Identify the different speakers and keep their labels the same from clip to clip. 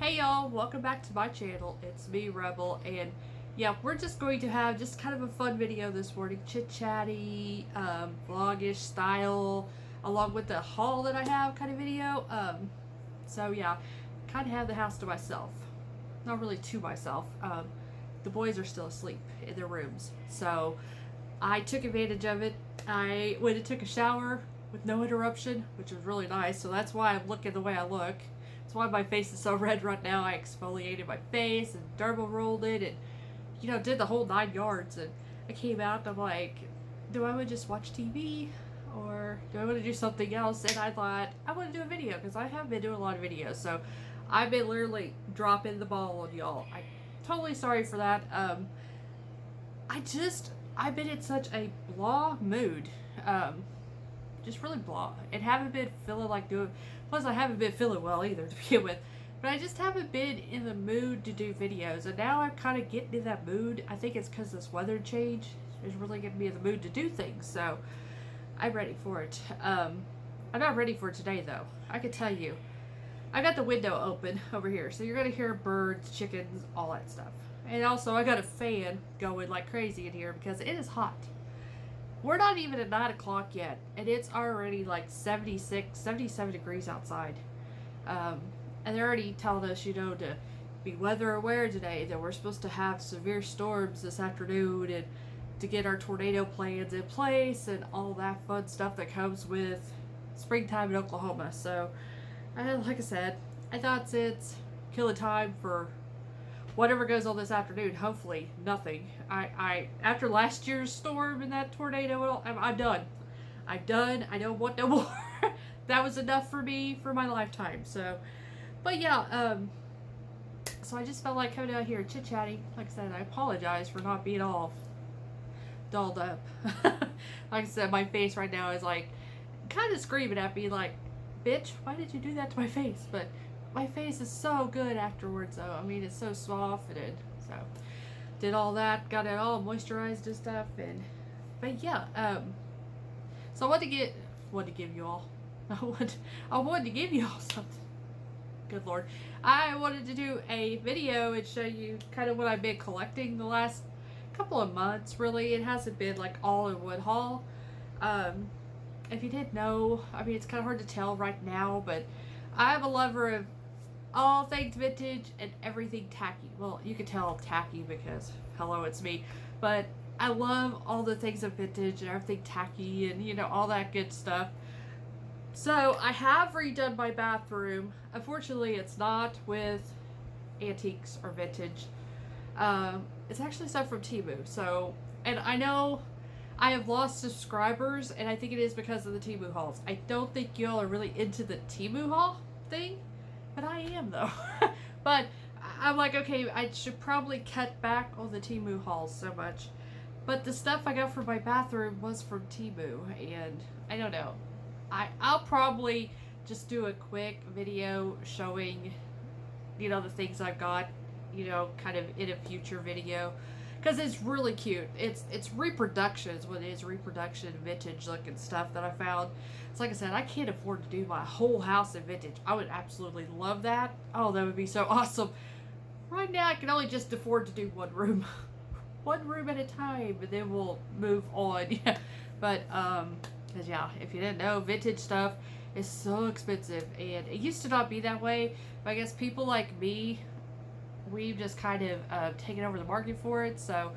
Speaker 1: Hey y'all, welcome back to my channel. It's me, Rebel, and yeah, we're just going to have just kind of a fun video this morning, chit-chatty, vlogish style, along with the haul that I have kind of video. So yeah, kind of have the house to myself. Not really to myself. The boys are still asleep in their rooms, so I took advantage of it. I went and took a shower with no interruption, which was really nice, so that's why I'm looking the way I look. That's why my face is so red right now. I exfoliated my face and dermal rolled it and, did the whole 9 yards. And I came out and I'm like, do I want to just watch TV or do I want to do something else? And I thought, I want to do a video because I have been doing a lot of videos. So I've been literally dropping the ball on y'all. I'm totally sorry for that. I've been in such a blah mood. Just really blah. And haven't been feeling like doing. Plus, I haven't been feeling well either to begin with. But I just haven't been in the mood to do videos. And now I'm kind of getting in that mood. I think it's because this weather change is really getting me in the mood to do things. So I'm ready for it. I'm not ready for it today, though. I can tell you. I got the window open over here. So you're going to hear birds, chickens, all that stuff. And also, I got a fan going like crazy in here because it is hot. We're not even at 9 o'clock yet, and it's already like 76, 77 degrees outside. And they're already telling us, to be weather aware today, that we're supposed to have severe storms this afternoon and to get our tornado plans in place and all that fun stuff that comes with springtime in Oklahoma. So, like I said, I thought it's killing time for whatever goes on this afternoon. Hopefully nothing. I after last year's storm and that tornado, I'm done. I'm done. I don't want no more. That was enough for me for my lifetime. So, but yeah, so I just felt like coming out here chit-chatting. Like I said, I apologize for not being all dolled up. Like I said, my face right now is like kind of screaming at me like, bitch, why did you do that to my face? But my face is so good afterwards, though. I mean, it's so softened. So, did all that, got it all moisturized and stuff, but yeah. So I wanted to give you all. I wanted to give you all something. Good Lord, I wanted to do a video and show you kind of what I've been collecting the last couple of months. Really, it hasn't been like all in one haul. If you didn't know, I mean, it's kind of hard to tell right now, but I'm a lover of all things vintage and everything tacky. Well, you can tell I'm tacky because, hello, it's me. But I love all the things of vintage and everything tacky and, all that good stuff. So, I have redone my bathroom. Unfortunately, it's not with antiques or vintage. It's actually stuff from Temu. So, and I know I have lost subscribers, and I think it is because of the Temu hauls. I don't think y'all are really into the Temu haul thing. But I am, though. But I'm like, okay, I should probably cut back on the Temu hauls so much. But the stuff I got for my bathroom was from Temu. And I don't know. I'll probably just do a quick video showing, the things I've got, kind of in a future video. Because it's really cute. It's reproduction is what it is. Reproduction, vintage looking stuff that I found. It's like I said, I can't afford to do my whole house in vintage. I would absolutely love that. Oh, that would be so awesome. Right now, I can only just afford to do one room. One room at a time, and then we'll move on. Yeah. But, because yeah, if you didn't know, vintage stuff is so expensive. And it used to not be that way. But I guess people like me, we've just kind of taken over the market for it. So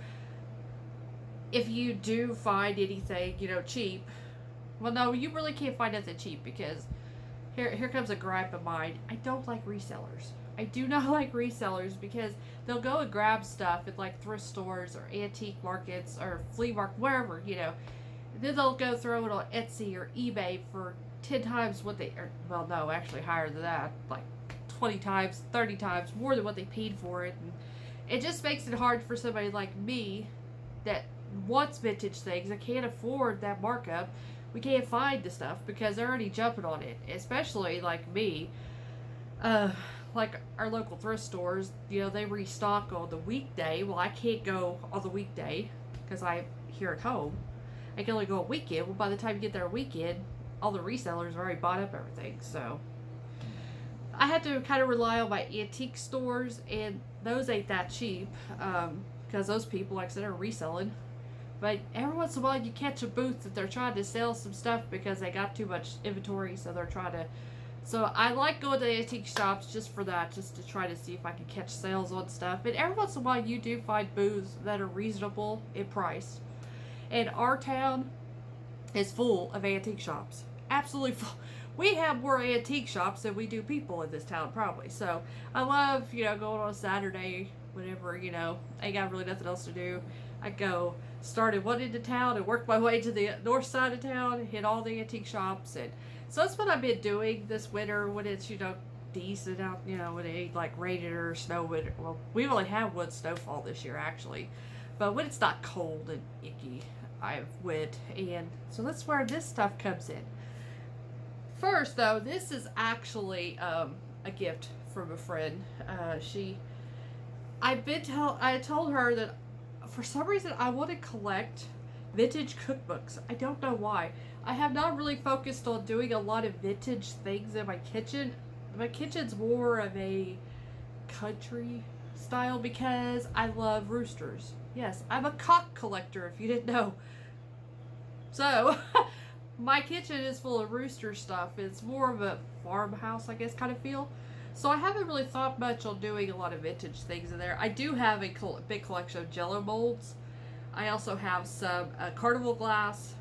Speaker 1: if you do find anything, cheap, well, no, you really can't find nothing cheap because here comes a gripe of mine. I don't like resellers. I do not like resellers because they'll go and grab stuff at like thrift stores or antique markets or flea market, wherever, Then they'll go throw it on Etsy or eBay for 10 times what they, well, no, actually higher than that, like 20 times, 30 times more than what they paid for it. And it just makes it hard for somebody like me that wants vintage things and can't afford that markup. We can't find the stuff because they're already jumping on it, especially like me. Like our local thrift stores, they restock on the weekday. Well, I can't go on the weekday because I'm here at home. I can only go a weekend. Well, by the time you get there a weekend, all the resellers have already bought up everything. So I had to kind of rely on my antique stores, and those ain't that cheap, because those people, like I said, are reselling. But every once in a while, you catch a booth that they're trying to sell some stuff because they got too much inventory, so they're trying to. So I like going to antique shops just for that, just to try to see if I can catch sales on stuff. And every once in a while, you do find booths that are reasonable in price. And our town is full of antique shops. Absolutely full. We have more antique shops than we do people in this town, probably. So I love, going on a Saturday, whenever, I ain't got really nothing else to do. I go start in one end of town and work my way to the north side of town and hit all the antique shops. And so that's what I've been doing this winter when it's, decent out, when it ain't like raining or snow. Well, we only have one snowfall this year, actually. But when it's not cold and icky, I've went. And so that's where this stuff comes in. First, though, this is actually a gift from a friend. I told her that for some reason I want to collect vintage cookbooks. I don't know why. I have not really focused on doing a lot of vintage things in my kitchen. My kitchen's more of a country style because I love roosters. Yes, I'm a cock collector, if you didn't know. So, my kitchen is full of rooster stuff. It's more of a farmhouse, I guess, kind of feel. So I haven't really thought much on doing a lot of vintage things in there. I do have a big collection of Jello molds. I also have some carnival glass.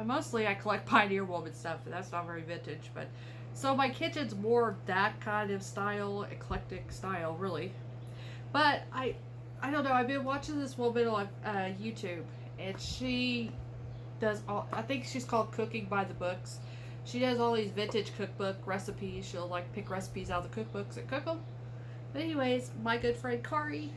Speaker 1: Mostly I collect Pioneer Woman stuff, and that's not very vintage. But so my kitchen's more that kind of style, eclectic style, really. But I don't know. I've been watching this woman on YouTube, and she does all. I think she's called Cooking by the Books. She does all these vintage cookbook recipes. She'll like pick recipes out of the cookbooks and cook them. But anyways, my good friend Kari,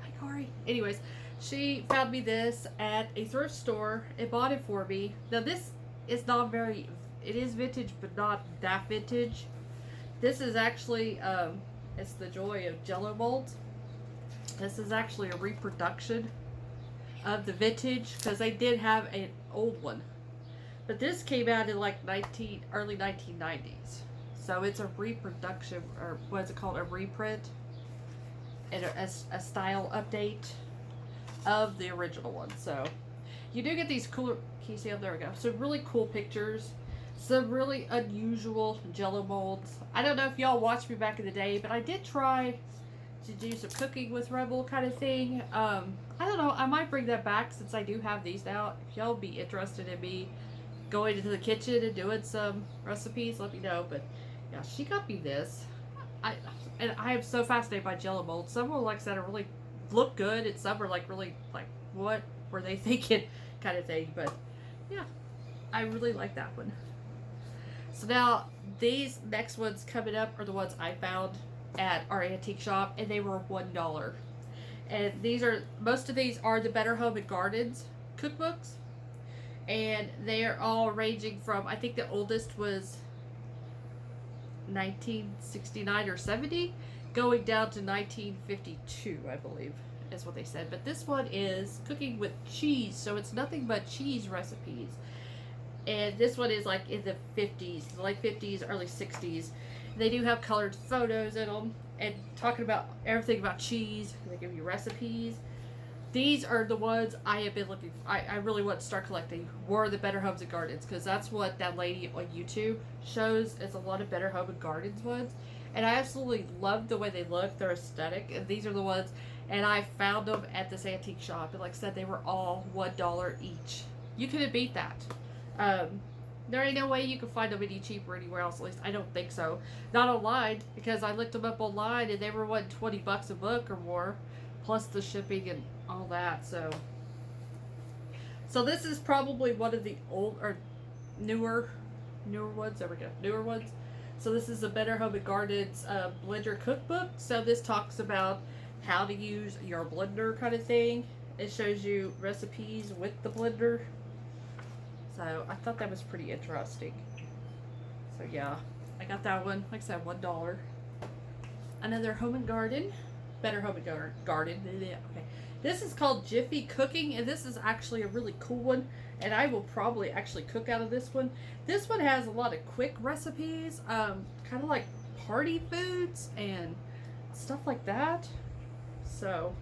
Speaker 1: hi Kari. Anyways, she found me this at a thrift store and bought it for me. Now this is not very. It is vintage, but not that vintage. This is actually it's the joy of Jello molds. This is actually a reproduction of the vintage because they did have an old one. But this came out in like early 1990s. So it's a reproduction, or what's it called, a reprint, and a style update of the original one. So you do get these cooler, can you see them? There we go. Some really cool pictures. Some really unusual Jello molds. I don't know if y'all watched me back in the day, but I did try to do some cooking with Rebel kind of thing. I don't know. I might bring that back since I do have these now. If y'all be interested in me going into the kitchen and doing some recipes, let me know. But yeah, she got me this. I am so fascinated by Jello molds. Some are like I said are really look good, and some are like really like what were they thinking kind of thing. But yeah, I really like that one. So now these next ones coming up are the ones I found at our antique shop, and they were $1. And most of these are the Better Home and Gardens cookbooks, and they are all ranging from, I think the oldest was 1969 or 70, going down to 1952, I believe is what they said. But this one is cooking with cheese, so it's nothing but cheese recipes. And this one is like in the 50s, late 50s, early 60s. They do have colored photos in them and talking about everything about cheese. They give you recipes. These are the ones I have been looking for. I really want to start collecting were the Better Homes and Gardens, because that's what that lady on YouTube shows is a lot of Better Home and Gardens ones. And I absolutely love the way they look. They're aesthetic. And these are the ones. And I found them at this antique shop. And like I said, they were all $1 each. You couldn't beat that. There ain't no way you can find them any cheaper anywhere else. At least I don't think so. Not online, because I looked them up online and they were what, $20 a book or more, plus the shipping and all that. So this is probably one of the old or newer ones. There we go, newer ones. So this is a Better Home and Gardens blender cookbook. So this talks about how to use your blender kind of thing. It shows you recipes with the blender. So I thought that was pretty interesting. So yeah, I got that one. Like I said, $1. Another Home and Garden, Better Home and Garden. Okay, this is called Jiffy Cooking, and this is actually a really cool one. And I will probably actually cook out of this one. This one has a lot of quick recipes, kind of like party foods and stuff like that. So,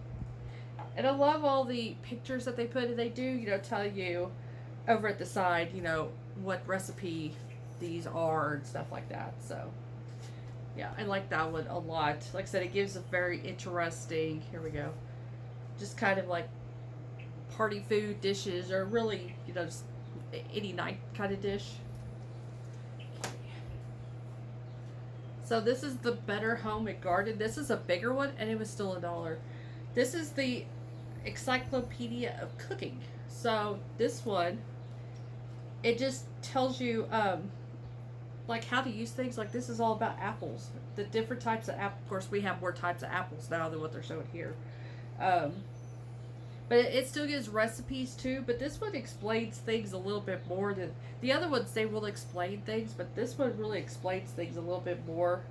Speaker 1: and I love all the pictures that they put, and they do, tell you over at the side, what recipe these are and stuff like that. So, yeah, I like that one a lot. Like I said, it gives a very interesting, here we go, just kind of like party food dishes, or really, just any night kind of dish. So this is the Better Home and Garden. This is a bigger one, and it was still $1. This is the Encyclopedia of Cooking. So this one, it just tells you like how to use things. Like this is all about apples, the different types of apples. Of course, we have more types of apples now than what they're showing here. But it still gives recipes too. But this one explains things a little bit more than the other ones. They will explain things, but this one really explains things a little bit more.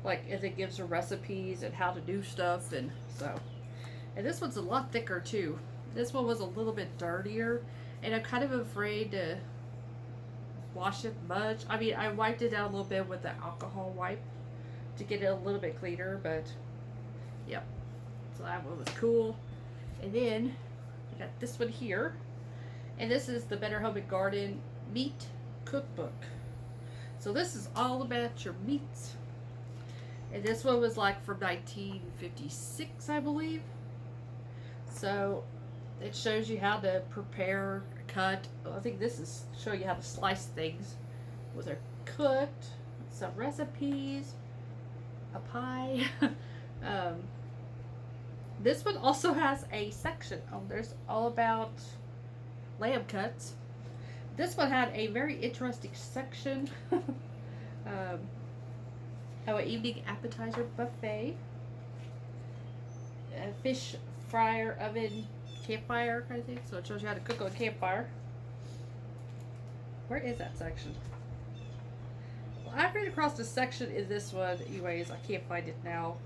Speaker 1: Like, as it gives her recipes and how to do stuff, and so. And this one's a lot thicker too. This one was a little bit dirtier, and I'm kind of afraid to wash it much. I mean, I wiped it out a little bit with the alcohol wipe to get it a little bit cleaner, but yep. So that one was cool. And then we got this one here, and this is the Better Home and Garden Meat Cookbook. So this is all about your meats. And this one was like from 1956, I believe. So it shows you how to prepare, cut. I think this is show you how to slice things with they're cooked. Some recipes, a pie. This one also has a section on there's all about lamb cuts. This one had a very interesting section. An evening appetizer buffet, a fish fryer oven campfire kind of thing. So it shows you how to cook on a campfire. Where is that section? Well, I ran across a section in this one. Anyways, I can't find it now.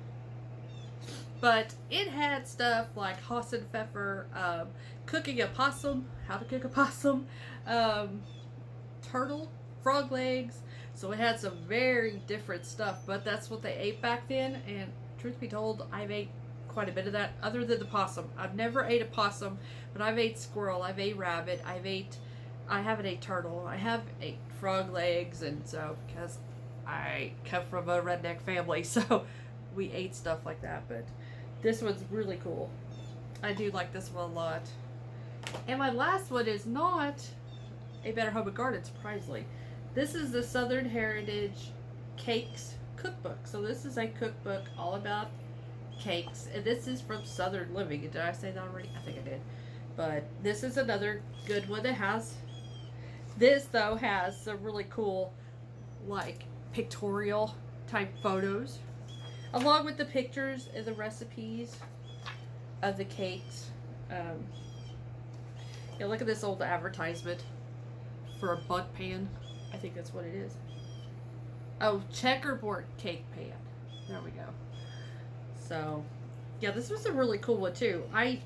Speaker 1: But it had stuff like Haas and Pfeffer, cooking a possum, how to cook a possum, turtle, frog legs. So it had some very different stuff, but that's what they ate back then. And truth be told, I've ate quite a bit of that, other than the possum. I've never ate a possum, but I've ate squirrel, I've ate rabbit, I haven't ate turtle, I have ate frog legs, and so because I come from a redneck family, so we ate stuff like that. But this one's really cool. I do like this one a lot. And my last one is not a Better Home and Garden, surprisingly. This is the Southern Heritage Cakes Cookbook. So this is a cookbook all about cakes. And this is from Southern Living. Did I say that already? I think I did. But this is another good one that has... This, though, has some really cool, like, pictorial type photos. Along with the pictures and the recipes of the cakes. Yeah, look at this old advertisement for a bud pan. I think that's what it is. Oh, checkerboard cake pan. There we go. So, yeah, this was a really cool one too. I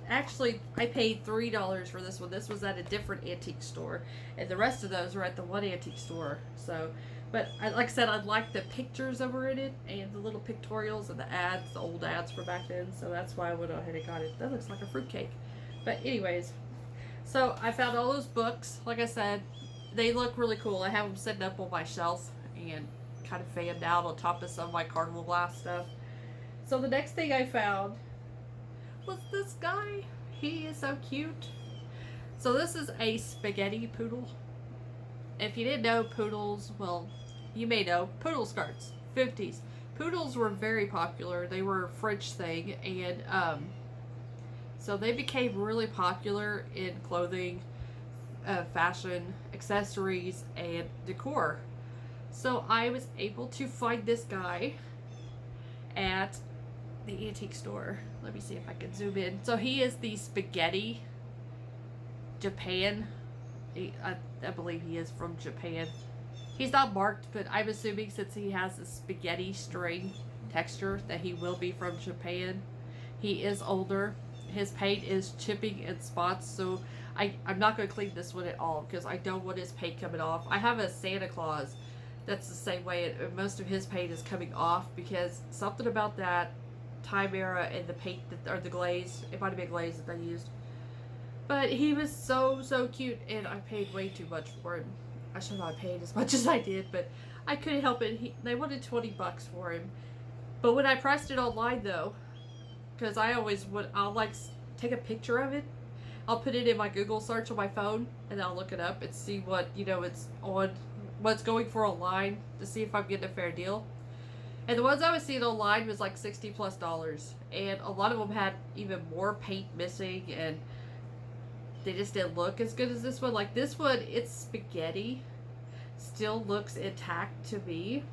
Speaker 1: paid $3 for this one. This was at a different antique store, and the rest of those were at the one antique store. So, but like I said, I like the pictures that were in it, and the little pictorials and the ads, the old ads from back then. So that's why I went ahead and got it. That looks like a fruitcake. But anyways, so I found all those books. Like I said, they look really cool. I have them sitting up on my shelf and kind of fanned out on top of some of my carnival glass stuff. So the next thing I found was this guy. He is so cute. So this is a spaghetti poodle. If you didn't know poodles, well, you may know poodle skirts, 50s. Poodles were very popular. They were a French thing, and so they became really popular in clothing, fashion, accessories, and decor. So I was able to find this guy at the antique store. Let me see if I can zoom in. So he is the Spaghetti Japan. I believe he is from Japan. He's not marked, but I'm assuming since he has a spaghetti string texture that he will be from Japan. He is older. His paint is chipping in spots, so I'm not going to clean this one at all because I don't want his paint coming off. I have a Santa Claus that's the same way. Most of his paint is coming off because something about that time era and the paint or the glaze, it might have been glaze that they used. But he was so cute, and I paid way too much for him. I should not have paid as much as I did, but I couldn't help it. They wanted $20 for him. But when I priced it online though, because I'll like take a picture of it. I'll put it in my Google search on my phone, and I'll look it up and see what, it's on, what's going for online to see if I'm getting a fair deal. And the ones I was seeing online was like $60+, and a lot of them had even more paint missing, and they just didn't look as good as this one. Like this one, it's spaghetti, still looks intact to me.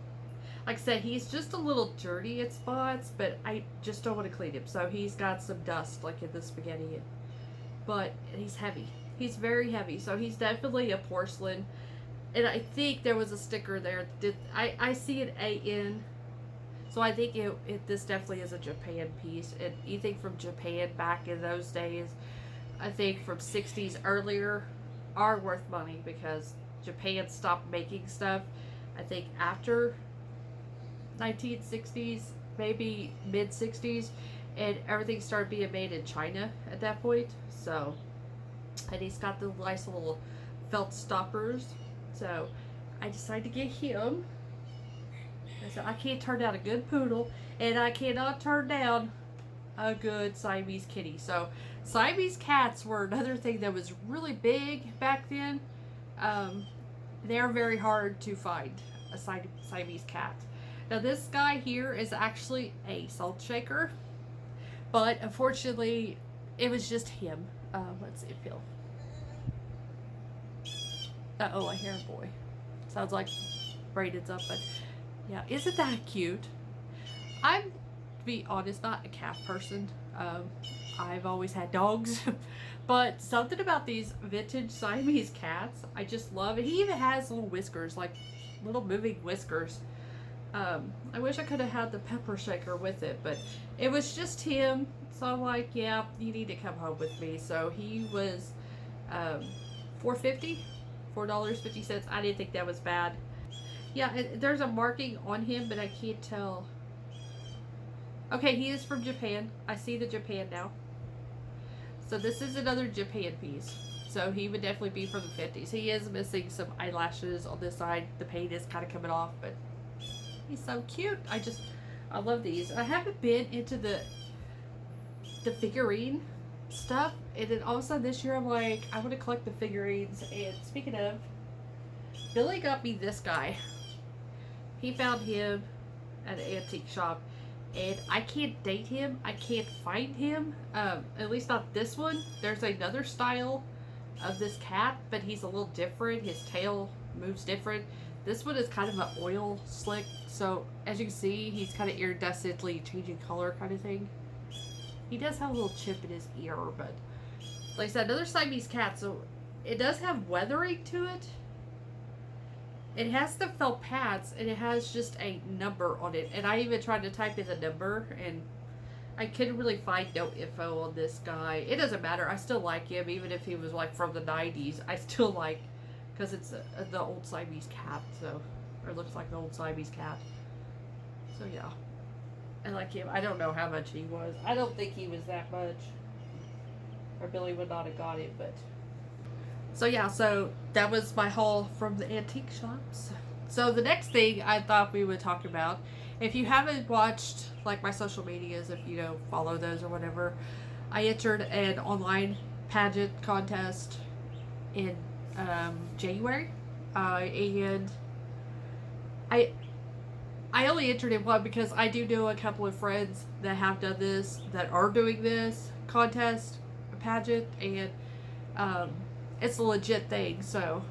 Speaker 1: Like I said, he's just a little dirty at spots, but I just don't want to clean him. So he's got some dust like in the spaghetti, but he's heavy. He's very heavy, so he's definitely a porcelain. And I think there was a sticker there. I see an AN, so I think this definitely is a Japan piece. And anything from Japan back in those days, I think from 60s earlier, are worth money because Japan stopped making stuff, I think after 1960s, maybe mid 60s, and everything started being made in China at that point. So, and he's got the nice little felt stoppers. So I decided to get him. I said I can't turn down a good poodle, and I cannot turn down a good Siamese kitty. So Siamese cats were another thing that was really big back then. They're very hard to find, a Siamese cat. Now this guy here is actually a salt shaker, but unfortunately it was just him. Let's see if he'll... Uh-oh, I hear a boy. Sounds like Braden's up, but yeah, isn't that cute? I'm, to be honest, not a cat person. I've always had dogs, but something about these vintage Siamese cats, I just love it. He even has little whiskers, like little moving whiskers. I wish I could have had the pepper shaker with it, but it was just him. So I'm like, yeah, you need to come home with me. So he was $4.50. $4.50. I didn't think that was bad. Yeah, there's a marking on him, but I can't tell. Okay, he is from Japan. I see the Japan now. So this is another Japan piece. So he would definitely be from the 50s. He is missing some eyelashes on this side. The paint is kind of coming off, but he's so cute. I love these. I haven't been into the figurine stuff, and then all of a sudden this year I'm like, I want to collect the figurines. And speaking of, Billy got me this guy. He found him at an antique shop, and I can't date him. I can't find him. At least not this one. There's another style of this cat, but he's a little different. His tail moves different. This one is kind of an oil slick, so as you can see, he's kind of iridescently changing color kind of thing. He does have a little chip in his ear, but like I said, another Siamese cat, so it does have weathering to it. It has the felt pads, and it has just a number on it, and I even tried to type in the number, and I couldn't really find no info on this guy. It doesn't matter, I still like him, even if he was like from the 90s, I still like, because it's the old Siamese cat, so, or it looks like the old Siamese cat. So yeah, I like him. I don't know how much he was. I don't think he was that much, or Billy would not have got it, but. So yeah, so that was my haul from the antique shops. So the next thing I thought we would talk about, if you haven't watched like my social medias, if you don't follow those or whatever, I entered an online pageant contest in January, and I only entered in one because I do know a couple of friends that have done this, that are doing this contest, pageant, and it's a legit thing. So,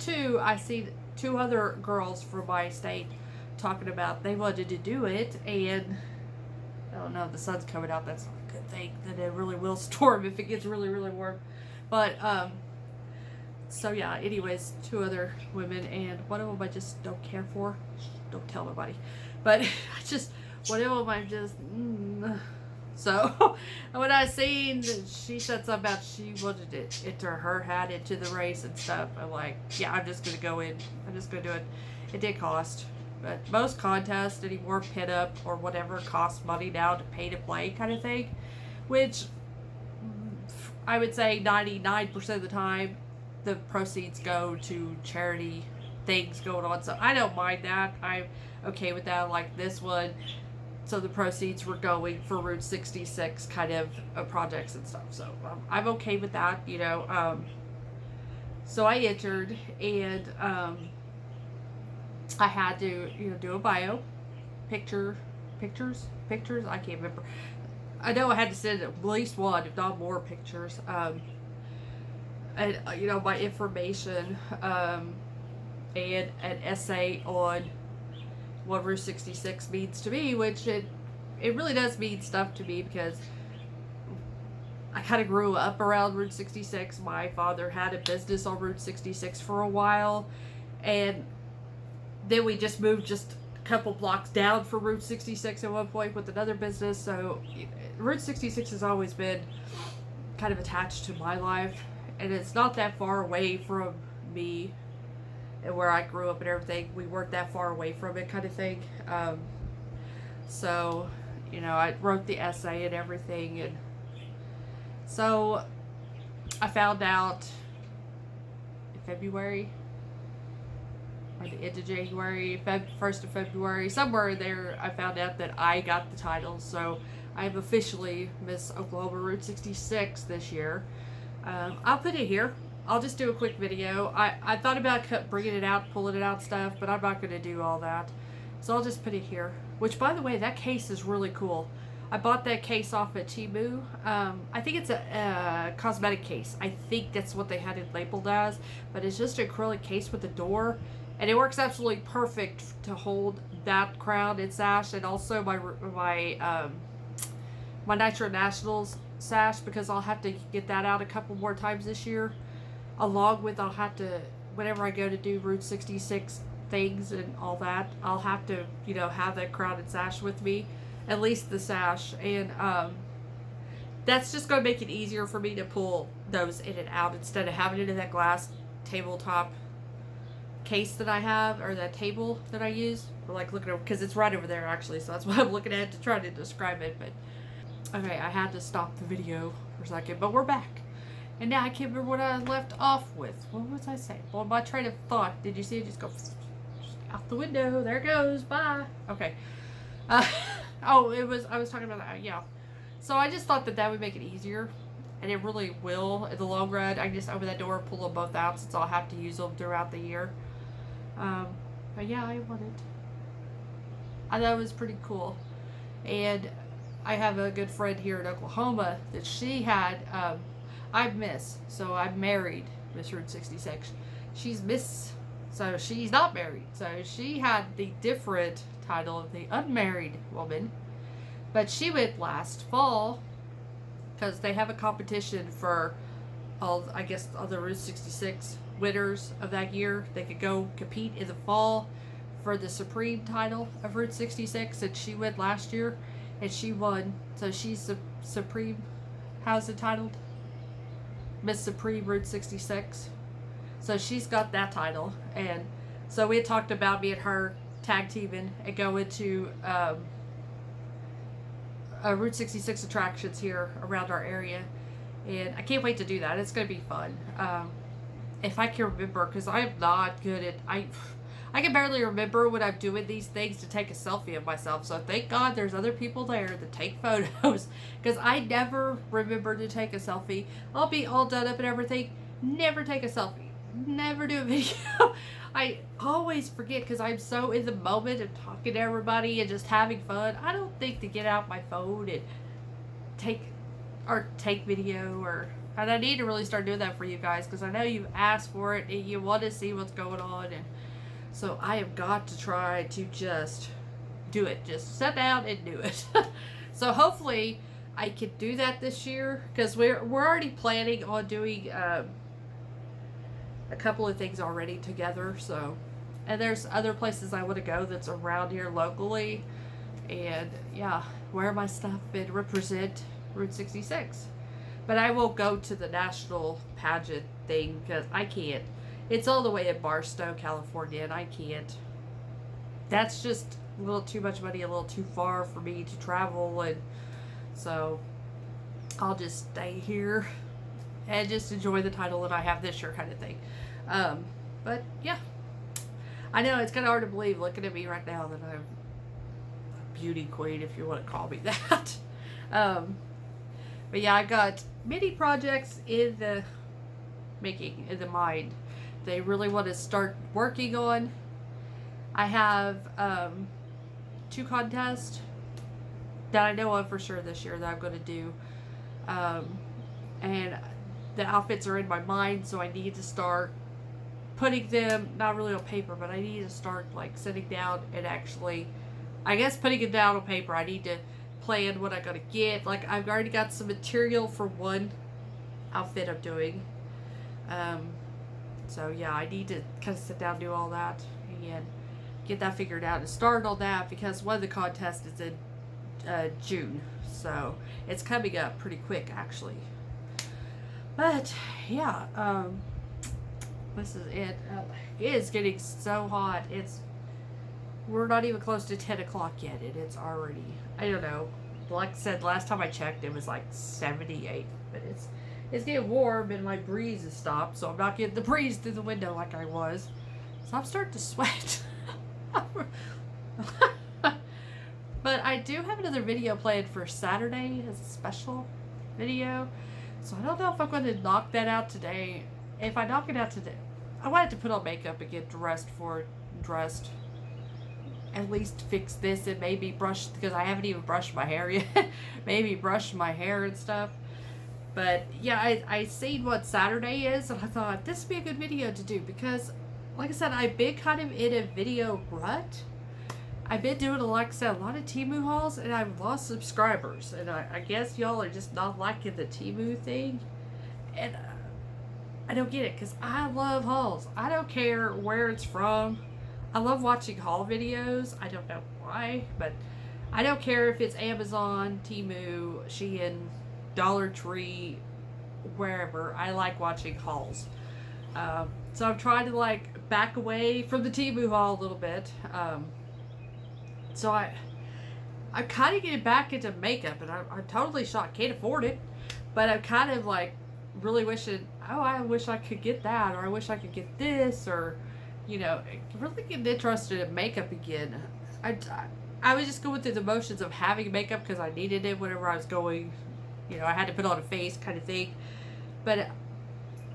Speaker 1: I see two other girls from my state talking about they wanted to do it, and I don't know, the sun's coming out, that's not a good thing, that it really will storm if it gets really, really warm. But, so yeah, anyways, two other women, and one of them I just don't care for. Don't tell nobody. But one of them I'm just, So, when I seen she said something about she wanted to enter her hat into the race and stuff, I'm like, yeah, I'm just going to go in. I'm just going to do it. It did cost. But most contests anymore, pin up or whatever, cost money now to pay to play kind of thing. Which I would say 99% of the time, the proceeds go to charity things going on. So I don't mind that. I'm okay with that. Like this one, so the proceeds were going for Route 66 kind of projects and stuff. So I'm okay with that, you know. So I entered, and I had to, you know, do a bio, pictures. I can't remember. I know I had to send at least one, if not more, pictures. And you know, my information, and an essay on what Route 66 means to me, which it really does mean stuff to me, because I kind of grew up around Route 66. My father had a business on Route 66 for a while, and then we just moved just a couple blocks down from Route 66 at one point with another business. So Route 66 has always been kind of attached to my life, and it's not that far away from me and where I grew up and everything. We weren't that far away from it, kind of thing. So, you know, I wrote the essay and everything, and so I found out in February, or the end of January, 1st of February, somewhere in there, I found out that I got the title. So I am officially Miss Oklahoma Route 66 this year. I'll put it here. I'll just do a quick video. I thought about bringing it out, pulling it out stuff, but I'm not going to do all that. So I'll just put it here. Which, by the way, that case is really cool. I bought that case off at Temu. I think it's a cosmetic case. I think that's what they had it labeled as. But it's just an acrylic case with a door. And it works absolutely perfect to hold that crown and sash. And also my Nitro Nationals sash, because I'll have to get that out a couple more times this year. Along with, I'll have to, whenever I go to do Route 66 things and all that, I'll have to, you know, have that crown and sash with me. At least the sash. And that's just going to make it easier for me to pull those in and out instead of having it in that glass tabletop case that I have, or that table that I use. Or like looking over, because it's right over there actually, so that's what I'm looking at to try to describe it. But okay, I had to stop the video for a second, but we're back. And now I can't remember what I left off with. What was I saying? Well, my train of thought, did you see it just go out the window? There it goes. Bye. Okay. I was talking about that. Yeah. So I just thought that would make it easier. And it really will in the long run. I can just open that door and pull them both out, since I'll have to use them throughout the year. But yeah, I want it. I thought it was pretty cool. And I have a good friend here in Oklahoma that she had, I'm Miss, so I'm married, Miss Route 66. She's Miss, so she's not married. So she had the different title of the unmarried woman. But she went last fall, because they have a competition for all, I guess, all the Route 66 winners of that year. They could go compete in the fall for the Supreme title of Route 66, and she went last year, and she won. So she's the Supreme, how's it titled? Miss Supreme Route 66. So she's got that title. And so we had talked about me and her tag teaming and going to Route 66 attractions here around our area. And I can't wait to do that. It's going to be fun. If I can remember, because I am not good at, I can barely remember when I'm doing these things to take a selfie of myself. So thank God there's other people there that take photos, because I never remember to take a selfie. I'll be all done up and everything, never take a selfie, never do a video. I always forget, because I'm so in the moment of talking to everybody and just having fun. I don't think to get out my phone and take video, and I need to really start doing that for you guys, because I know you asked for it and you want to see what's going on. And so I have got to try to just do it. Just sit down and do it. So hopefully I can do that this year, because we're already planning on doing a couple of things already together. So, and there's other places I want to go that's around here locally, and yeah, wear my stuff and represent Route 66. But I won't go to the national pageant thing, because I can't. It's all the way in Barstow, California, and I can't. that's just a little too much money, a little too far for me to travel, and so I'll just stay here and just enjoy the title that I have this year, kind of thing. But yeah, I know it's kind of hard to believe looking at me right now that I'm a beauty queen, if you want to call me that. But yeah, I got many projects in the making, in the mind. They really want to start working on. I have 2 contests that I know of for sure this year that I'm going to do. And the outfits are in my mind, so I need to start putting them, not really on paper, but I need to start like sitting down and actually, I guess putting it down on paper. I need to plan what I gotta get. Like, I've already got some material for one outfit I'm doing. So yeah, I need to kind of sit down and do all that and get that figured out and start all that, because one of the contests is in June, so it's coming up pretty quick actually. But yeah, this is it. It is getting so hot. We're not even close to 10 o'clock yet, and it's already, I don't know, like I said, last time I checked it was like 78, but it's getting warm and my breeze has stopped, so I'm not getting the breeze through the window like I was, so I'm starting to sweat. But I do have another video planned for Saturday as a special video, so I don't know if I'm going to knock that out today. If I knock it out today, I wanted to put on makeup and get dressed, at least fix this and maybe brush, because I haven't even brushed my hair yet. Maybe brush my hair and stuff. But yeah, I seen what Saturday is, and I thought this would be a good video to do, because like I said, I've been kind of in a video rut. I've been doing, like I said, a lot of Temu hauls, and I've lost subscribers, and I guess y'all are just not liking the Temu thing, and I don't get it, because I love hauls. I don't care where it's from. I love watching haul videos. I don't know why, but I don't care if it's Amazon, Temu, Shein, Dollar Tree, wherever. I like watching hauls. So I'm trying to like back away from the Temu haul a little bit. So I'm kind of getting back into makeup, and I'm totally shocked. Can't afford it, but I'm kind of like really wishing, oh, I wish I could get that, or I wish I could get this, or, you know, really getting interested in makeup again. I was just going through the motions of having makeup because I needed it whenever I was going, you know, I had to put on a face kind of thing. But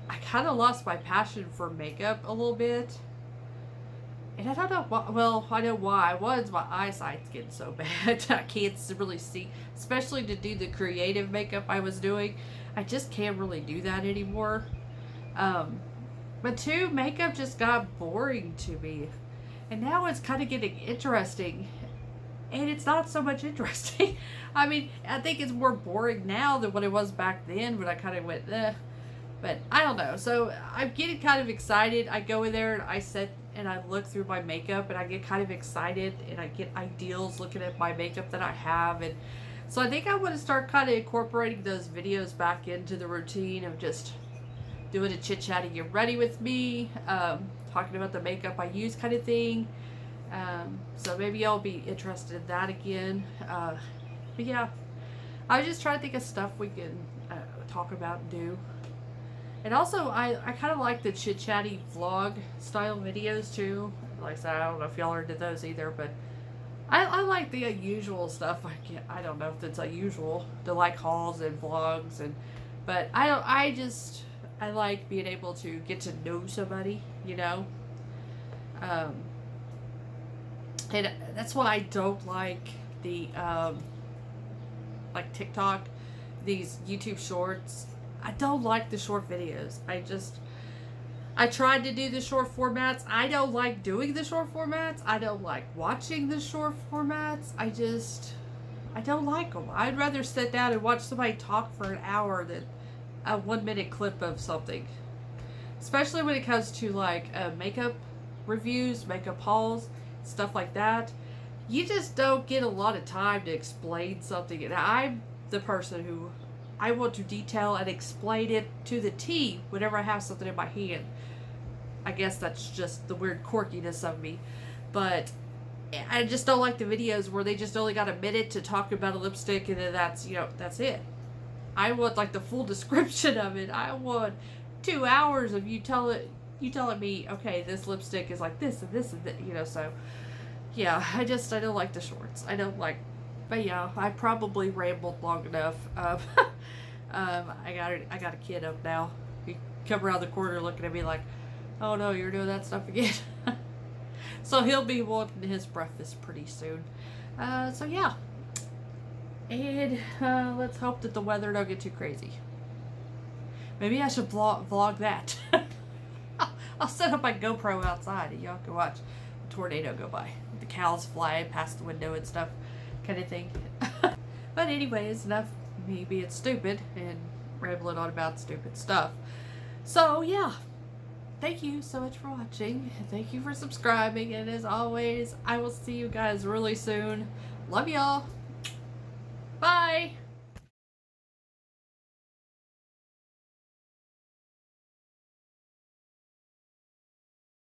Speaker 1: I kind of lost my passion for makeup a little bit. And I don't know why. Well, I know why. One, my eyesight's getting so bad. I can't really see, especially to do the creative makeup I was doing. I just can't really do that anymore. But 2, makeup just got boring to me. And now it's kind of getting interesting. And it's not so much interesting. I mean, I think it's more boring now than what it was back then when I kind of went, eh. But I don't know. So I'm getting kind of excited. I go in there and I sit and I look through my makeup, and I get kind of excited, and I get ideals looking at my makeup that I have. And so I think I want to start kind of incorporating those videos back into the routine of just doing a chit chat, get ready with me, talking about the makeup I use kind of thing. So maybe I'll be interested in that again. But yeah, I was just trying to think of stuff we can talk about and do. And also, I kind of like the chit-chatty vlog style videos too. Like I said, I don't know if y'all are into those either, but I like the unusual stuff. I don't know if it's unusual to like hauls and vlogs, but I like being able to get to know somebody, you know. And that's why I don't like the like TikTok, these YouTube shorts. I don't like the short videos. I tried to do the short formats. I don't like doing the short formats. I don't like watching the short formats. I don't like them. I'd rather sit down and watch somebody talk for an hour than a 1-minute clip of something. Especially when it comes to like makeup reviews, makeup hauls, stuff like that. You just don't get a lot of time to explain something. And I'm the person who, I want to detail and explain it to the T whenever I have something in my hand. I guess that's just the weird quirkiness of me. But I just don't like the videos where they just only got a minute to talk about a lipstick and then that's, you know, that's it. I want like the full description of it. I want 2 hours of you telling me, okay, this lipstick is like this and this and that, you know. So yeah, I don't like the shorts. I don't like, but yeah, I probably rambled long enough. I got a kid up now. He come around the corner looking at me like, oh no, you're doing that stuff again. So he'll be wanting his breakfast pretty soon. So yeah. And let's hope that the weather don't get too crazy. Maybe I should vlog that. I'll set up my GoPro outside and y'all can watch a tornado go by. The cows fly past the window and stuff, kind of thing. But anyways, enough me being stupid and rambling on about stupid stuff. So yeah. Thank you so much for watching. Thank you for subscribing. And as always, I will see you guys really soon. Love y'all. Bye.